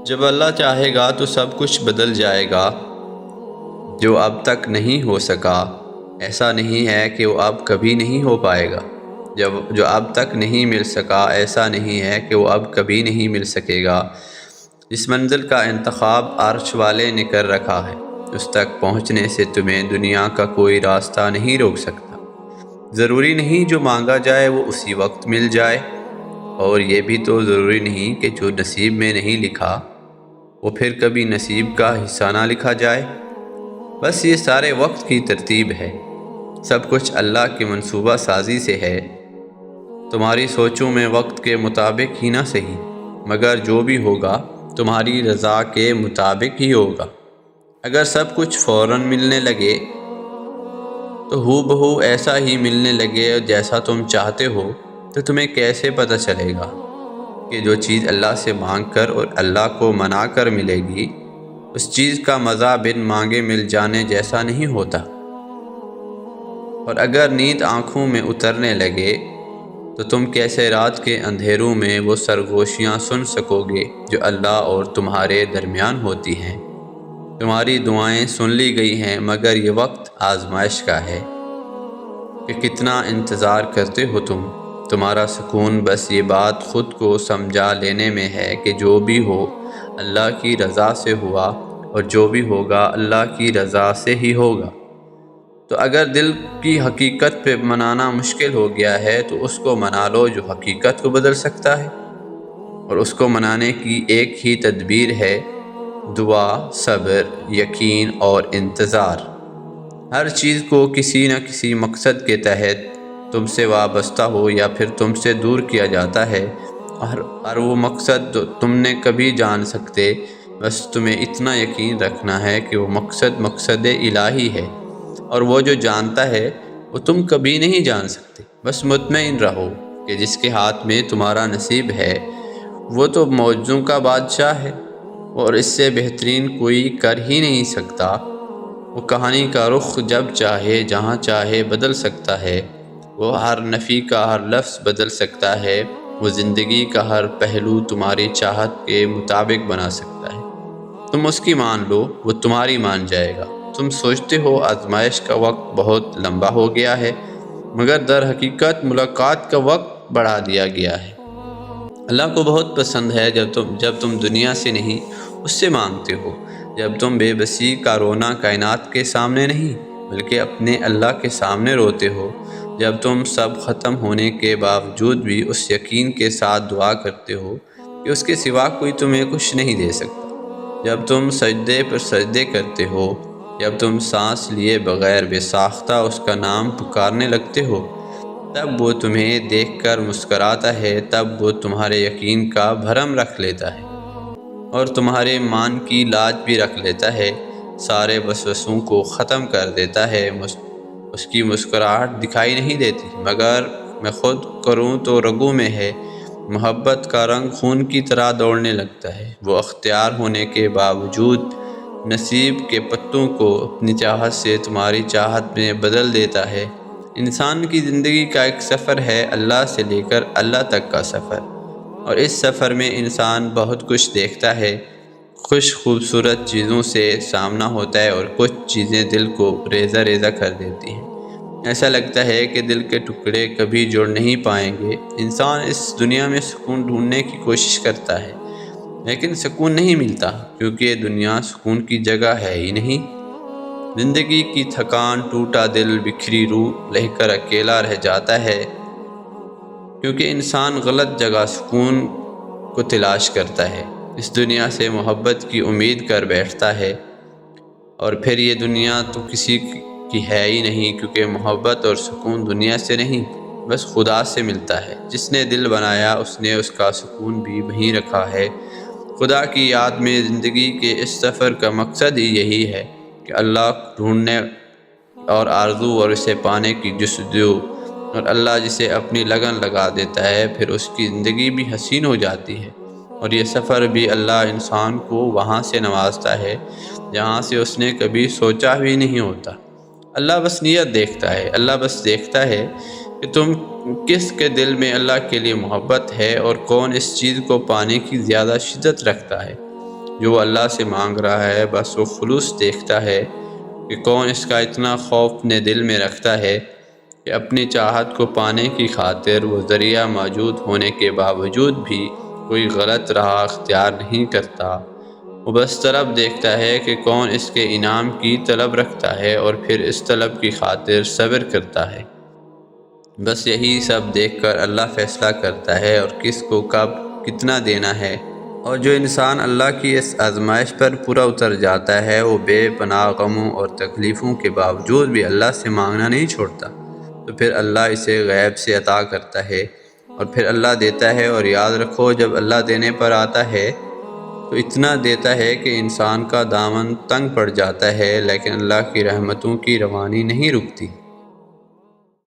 جب اللہ چاہے گا تو سب کچھ بدل جائے گا۔ جو اب تک نہیں ہو سکا ایسا نہیں ہے کہ وہ اب کبھی نہیں ہو پائے گا۔ جو اب تک نہیں مل سکا ایسا نہیں ہے کہ وہ اب کبھی نہیں مل سکے گا۔ جس منزل کا انتخاب عرش والے نے کر رکھا ہے اس تک پہنچنے سے تمہیں دنیا کا کوئی راستہ نہیں روک سکتا۔ ضروری نہیں جو مانگا جائے وہ اسی وقت مل جائے، اور یہ بھی تو ضروری نہیں کہ جو نصیب میں نہیں لکھا وہ پھر کبھی نصیب کا حصہ نہ لکھا جائے۔ بس یہ سارے وقت کی ترتیب ہے، سب کچھ اللہ کی منصوبہ سازی سے ہے۔ تمہاری سوچوں میں وقت کے مطابق ہی نہ صحیح، مگر جو بھی ہوگا تمہاری رضا کے مطابق ہی ہوگا۔ اگر سب کچھ فوراً ملنے لگے تو ہو بہو ایسا ہی ملنے لگے جیسا تم چاہتے ہو، تو تمہیں کیسے پتہ چلے گا کہ جو چیز اللہ سے مانگ کر اور اللہ کو منا کر ملے گی اس چیز کا مزہ بن مانگے مل جانے جیسا نہیں ہوتا؟ اور اگر نیند آنکھوں میں اترنے لگے تو تم کیسے رات کے اندھیروں میں وہ سرگوشیاں سن سکو گے جو اللہ اور تمہارے درمیان ہوتی ہیں؟ تمہاری دعائیں سن لی گئی ہیں، مگر یہ وقت آزمائش کا ہے کہ کتنا انتظار کرتے ہو تمہارا سکون بس یہ بات خود کو سمجھا لینے میں ہے کہ جو بھی ہو اللہ کی رضا سے ہوا، اور جو بھی ہوگا اللہ کی رضا سے ہی ہوگا۔ تو اگر دل کی حقیقت پہ منانا مشکل ہو گیا ہے تو اس کو منا لو جو حقیقت کو بدل سکتا ہے، اور اس کو منانے کی ایک ہی تدبیر ہے: دعا، صبر، یقین اور انتظار۔ ہر چیز کو کسی نہ کسی مقصد کے تحت تم سے وابستہ ہو یا پھر تم سے دور کیا جاتا ہے، اور وہ مقصد تم نے کبھی جان سکتے، بس تمہیں اتنا یقین رکھنا ہے کہ وہ مقصد الہی ہے، اور وہ جو جانتا ہے وہ تم کبھی نہیں جان سکتے۔ بس مطمئن رہو کہ جس کے ہاتھ میں تمہارا نصیب ہے وہ تو معجزوں کا بادشاہ ہے، اور اس سے بہترین کوئی کر ہی نہیں سکتا۔ وہ کہانی کا رخ جب چاہے جہاں چاہے بدل سکتا ہے، وہ ہر نفی کا ہر لفظ بدل سکتا ہے، وہ زندگی کا ہر پہلو تمہاری چاہت کے مطابق بنا سکتا ہے۔ تم اس کی مان لو، وہ تمہاری مان جائے گا۔ تم سوچتے ہو آزمائش کا وقت بہت لمبا ہو گیا ہے، مگر در حقیقت ملاقات کا وقت بڑھا دیا گیا ہے۔ اللہ کو بہت پسند ہے جب تم دنیا سے نہیں اس سے مانگتے ہو، جب تم بے بسی کا رونا کائنات کے سامنے نہیں بلکہ اپنے اللہ کے سامنے روتے ہو، جب تم سب ختم ہونے کے باوجود بھی اس یقین کے ساتھ دعا کرتے ہو کہ اس کے سوا کوئی تمہیں کچھ نہیں دے سکتا، جب تم سجدے پر سجدے کرتے ہو، جب تم سانس لیے بغیر بے ساختہ اس کا نام پکارنے لگتے ہو، تب وہ تمہیں دیکھ کر مسکراتا ہے، تب وہ تمہارے یقین کا بھرم رکھ لیتا ہے اور تمہارے مان کی لاج بھی رکھ لیتا ہے، سارے وسوسوں کو ختم کر دیتا ہے۔ اس کی مسکراہٹ دکھائی نہیں دیتی، مگر میں خود کروں تو رگوں میں ہے۔ محبت کا رنگ خون کی طرح دوڑنے لگتا ہے، وہ اختیار ہونے کے باوجود نصیب کے پتوں کو اپنی چاہت سے تمہاری چاہت میں بدل دیتا ہے۔ انسان کی زندگی کا ایک سفر ہے، اللہ سے لے کر اللہ تک کا سفر، اور اس سفر میں انسان بہت کچھ دیکھتا ہے، کچھ خوبصورت چیزوں سے سامنا ہوتا ہے اور کچھ چیزیں دل کو ریزہ ریزہ کر دیتی ہیں۔ ایسا لگتا ہے کہ دل کے ٹکڑے کبھی جڑ نہیں پائیں گے۔ انسان اس دنیا میں سکون ڈھونڈنے کی کوشش کرتا ہے، لیکن سکون نہیں ملتا، کیونکہ یہ دنیا سکون کی جگہ ہے ہی نہیں۔ زندگی کی تھکان، ٹوٹا دل، بکھری روح لے کر اکیلا رہ جاتا ہے، کیونکہ انسان غلط جگہ سکون کو تلاش کرتا ہے، اس دنیا سے محبت کی امید کر بیٹھتا ہے، اور پھر یہ دنیا تو کسی کی ہے ہی نہیں، کیونکہ محبت اور سکون دنیا سے نہیں بس خدا سے ملتا ہے۔ جس نے دل بنایا اس نے اس کا سکون بھی وہیں رکھا ہے۔ خدا کی یاد میں زندگی کے اس سفر کا مقصد ہی یہی ہے کہ اللہ ڈھونڈنے اور آرزو اور اسے پانے کی جستجو، اور اللہ جسے اپنی لگن لگا دیتا ہے پھر اس کی زندگی بھی حسین ہو جاتی ہے، اور یہ سفر بھی اللہ انسان کو وہاں سے نوازتا ہے جہاں سے اس نے کبھی سوچا بھی نہیں ہوتا۔ اللہ بس نیت دیکھتا ہے، اللہ بس دیکھتا ہے کہ تم کس کے دل میں اللہ کے لیے محبت ہے اور کون اس چیز کو پانے کی زیادہ شدت رکھتا ہے۔ جو وہ اللہ سے مانگ رہا ہے بس وہ خلوص دیکھتا ہے کہ کون اس کا اتنا خوف اپنے دل میں رکھتا ہے کہ اپنی چاہت کو پانے کی خاطر وہ ذریعہ موجود ہونے کے باوجود بھی کوئی غلط راہ اختیار نہیں کرتا۔ وہ بس طلب دیکھتا ہے کہ کون اس کے انعام کی طلب رکھتا ہے اور پھر اس طلب کی خاطر صبر کرتا ہے۔ بس یہی سب دیکھ کر اللہ فیصلہ کرتا ہے اور کس کو کب کتنا دینا ہے۔ اور جو انسان اللہ کی اس آزمائش پر پورا اتر جاتا ہے وہ بے پناہ غموں اور تکلیفوں کے باوجود بھی اللہ سے مانگنا نہیں چھوڑتا، تو پھر اللہ اسے غیب سے عطا کرتا ہے اور پھر اللہ دیتا ہے۔ اور یاد رکھو جب اللہ دینے پر آتا ہے تو اتنا دیتا ہے کہ انسان کا دامن تنگ پڑ جاتا ہے، لیکن اللہ کی رحمتوں کی روانی نہیں رکتی۔